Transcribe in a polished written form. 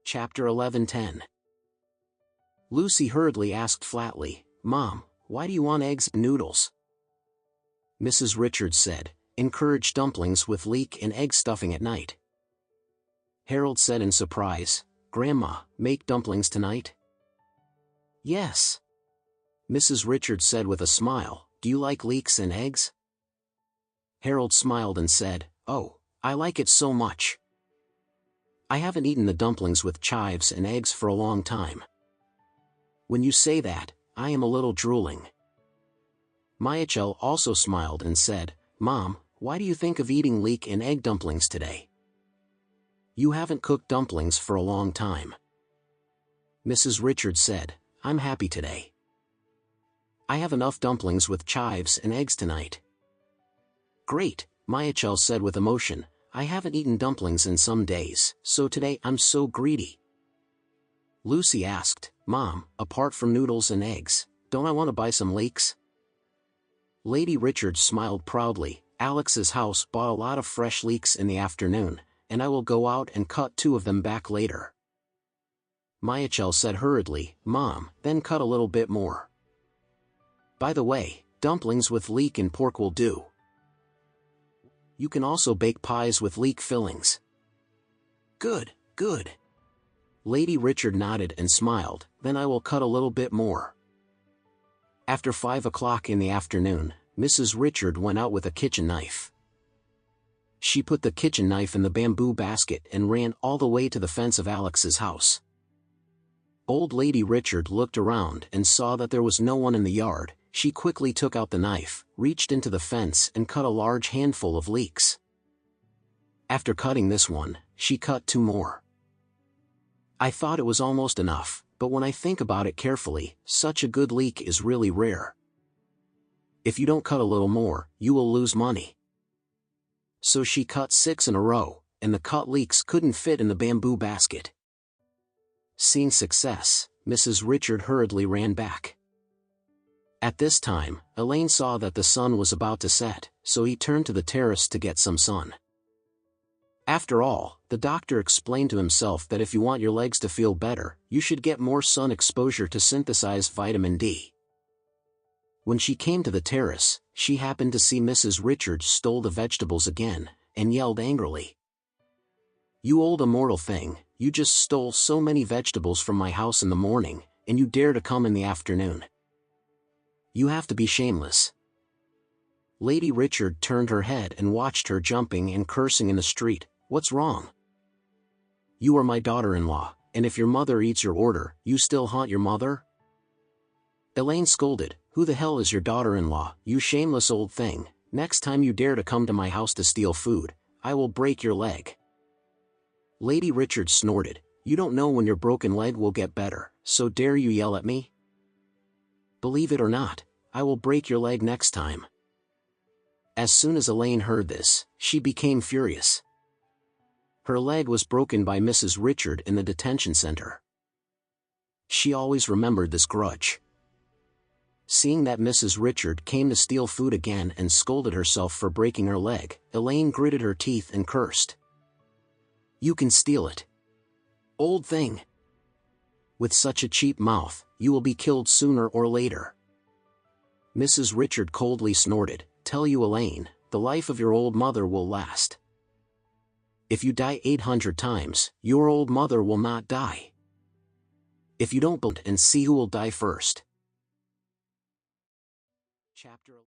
Chapter 11:10. Lucy hurriedly asked flatly, "Mom, why do you want eggs and noodles?" Mrs. Richards said, "Encourage dumplings with leek and egg stuffing at night." Harold said in surprise, "Grandma, make dumplings tonight?" "Yes." Mrs. Richards said with a smile, "Do you like leeks and eggs?" Harold smiled and said, "Oh, I like it so much. I haven't eaten the dumplings with chives and eggs for a long time. When you say that, I am a little drooling." Michelle also smiled and said, "Mom, why do you think of eating leek and egg dumplings today? You haven't cooked dumplings for a long time." Mrs. Richards said, "I'm happy today. I have enough dumplings with chives and eggs tonight." "Great," Michelle said with emotion, "I haven't eaten dumplings in some days, so today I'm so greedy." Lucy asked, "Mom, apart from noodles and eggs, don't I want to buy some leeks?" Lady Richards smiled proudly, "Alex's house bought a lot of fresh leeks in the afternoon, and I will go out and cut 2 of them back later." Michelle said hurriedly, "Mom, then cut a little bit more. By the way, dumplings with leek and pork will do. You can also bake pies with leek fillings." "Good, good." Lady Richard nodded and smiled, "Then I will cut a little bit more." After 5 o'clock in the afternoon, Mrs. Richard went out with a kitchen knife. She put the kitchen knife in the bamboo basket and ran all the way to the fence of Alex's house. Old Lady Richard looked around and saw that there was no one in the yard. She quickly took out the knife, reached into the fence and cut a large handful of leeks. After cutting this one, she cut 2 more. "I thought it was almost enough, but when I think about it carefully, such a good leek is really rare. If you don't cut a little more, you will lose money." So she cut 6 in a row, and the cut leeks couldn't fit in the bamboo basket. Seeing success, Mrs. Richard hurriedly ran back. At this time, Elaine saw that the sun was about to set, so he turned to the terrace to get some sun. After all, the doctor explained to himself that if you want your legs to feel better, you should get more sun exposure to synthesize vitamin D. When she came to the terrace, she happened to see Mrs. Richards stole the vegetables again, and yelled angrily, "You old immortal thing, you just stole so many vegetables from my house in the morning, and you dare to come in the afternoon. You have to be shameless." Lady Richard turned her head and watched her jumping and cursing in the street. "What's wrong? You are my daughter-in-law, and if your mother eats your order, you still haunt your mother?" Elaine scolded, "Who the hell is your daughter-in-law, you shameless old thing? Next time you dare to come to my house to steal food, I will break your leg." Lady Richard snorted, "You don't know when your broken leg will get better, so dare you yell at me? Believe it or not, I will break your leg next time." As soon as Elaine heard this, she became furious. Her leg was broken by Mrs. Richard in the detention center. She always remembered this grudge. Seeing that Mrs. Richard came to steal food again and scolded herself for breaking her leg, Elaine gritted her teeth and cursed, "You can steal it, old thing. With such a cheap mouth, you will be killed sooner or later." Mrs. Richard coldly snorted, "Tell you Elaine, the life of your old mother will last. If you die 800 times, your old mother will not die. If you don't believe and see who will die first." Chapter